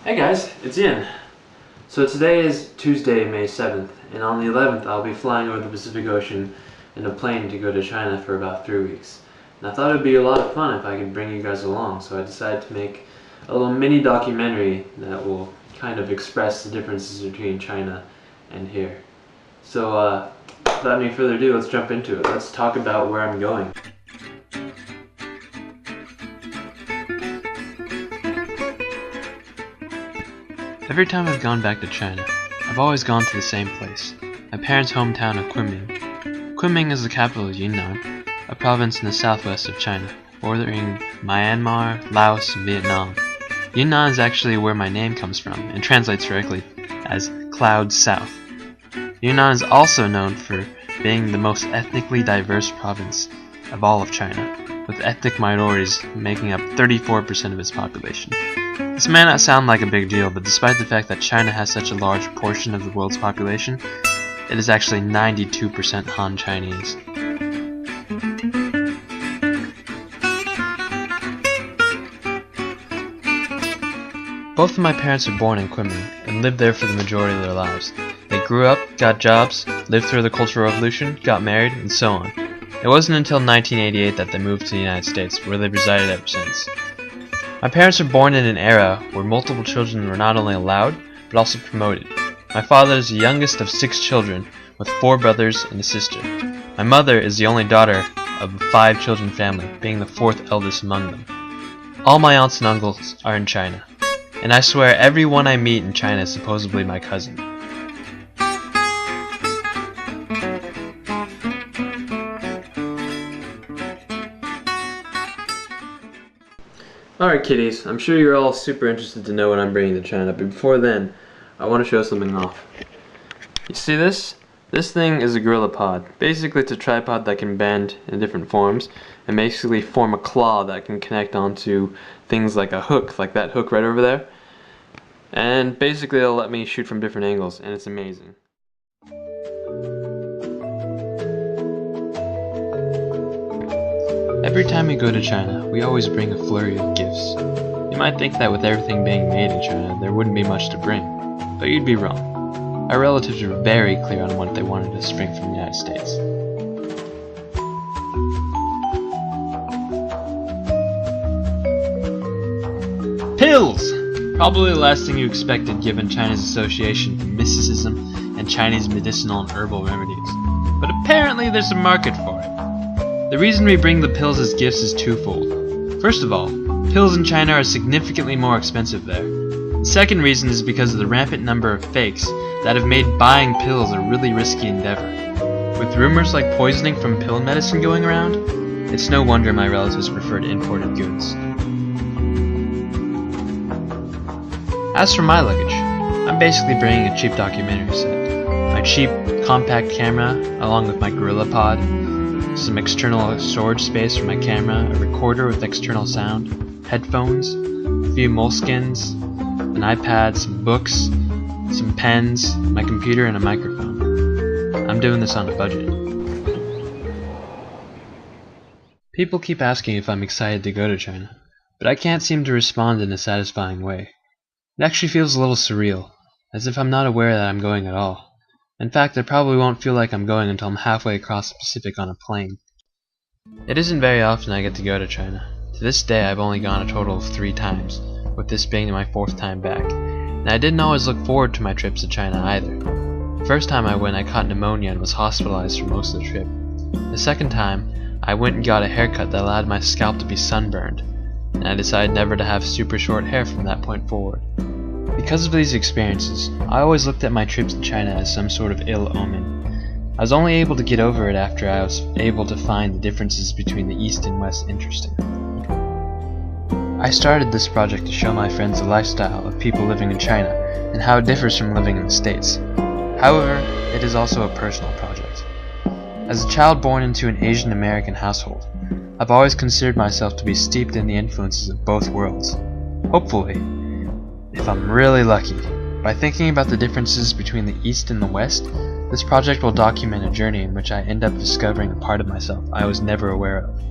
Hey guys, it's Ian. So today is Tuesday, May 7th, and on the 11th I'll be flying over the Pacific Ocean in a plane to go to China for about 3 weeks. And I thought it would be a lot of fun if I could bring you guys along, so I decided to make a little mini documentary that will kind of express the differences between China and here. So without any further ado, let's jump into it. Let's talk about where I'm going. Every time I've gone back to China, I've always gone to the same place, my parents' hometown of Kunming. Kunming is the capital of Yunnan, a province in the southwest of China, bordering Myanmar, Laos, and Vietnam. Yunnan is actually where my name comes from, and translates directly as Cloud South. Yunnan is also known for being the most ethnically diverse province of all of China, with ethnic minorities making up 34% of its population. This may not sound like a big deal, but despite the fact that China has such a large portion of the world's population, it is actually 92% Han Chinese. Both of my parents were born in Kunming and lived there for the majority of their lives. They grew up, got jobs, lived through the Cultural Revolution, got married, and so on. It wasn't until 1988 that they moved to the United States, where they've resided ever since. My parents were born in an era where multiple children were not only allowed, but also promoted. My father is the youngest of 6 children, with 4 brothers and a sister. My mother is the only daughter of a 5-children family, being the 4th eldest among them. All my aunts and uncles are in China, and I swear everyone I meet in China is supposedly my cousin. Alright kiddies, I'm sure you're all super interested to know what I'm bringing to China, but before then, I want to show something off. You see this? This thing is a gorilla pod. Basically it's a tripod that can bend in different forms, and basically form a claw that can connect onto things like a hook, like that hook right over there. And basically it'll let me shoot from different angles, and it's amazing. Every time we go to China, we always bring a flurry of gifts. You might think that with everything being made in China, there wouldn't be much to bring, but you'd be wrong. Our relatives were very clear on what they wanted us to bring from the United States. Pills! Probably the last thing you expected given China's association with mysticism and Chinese medicinal and herbal remedies. But apparently there's a market for it. The reason we bring the pills as gifts is twofold. First of all, pills in China are significantly more expensive there. The second reason is because of the rampant number of fakes that have made buying pills a really risky endeavor. With rumors like poisoning from pill medicine going around, it's no wonder my relatives preferred imported goods. As for my luggage, I'm basically bringing a cheap documentary set. My cheap compact camera, along with my gorilla pod, some external storage space for my camera, a recorder with external sound, headphones, a few moleskins, an iPad, some books, some pens, my computer, and a microphone. I'm doing this on a budget. People keep asking if I'm excited to go to China, but I can't seem to respond in a satisfying way. It actually feels a little surreal, as if I'm not aware that I'm going at all. In fact, I probably won't feel like I'm going until I'm halfway across the Pacific on a plane. It isn't very often I get to go to China. To this day, I've only gone a total of 3 times, with this being my 4th time back. And I didn't always look forward to my trips to China either. The first time I went, I caught pneumonia and was hospitalized for most of the trip. The second time, I went and got a haircut that allowed my scalp to be sunburned, and I decided never to have super short hair from that point forward. Because of these experiences, I always looked at my trips to China as some sort of ill omen. I was only able to get over it after I was able to find the differences between the East and West interesting. I started this project to show my friends the lifestyle of people living in China and how it differs from living in the States. However, it is also a personal project. As a child born into an Asian American household, I've always considered myself to be steeped in the influences of both worlds. Hopefully, if I'm really lucky, by thinking about the differences between the East and the West, this project will document a journey in which I end up discovering a part of myself I was never aware of.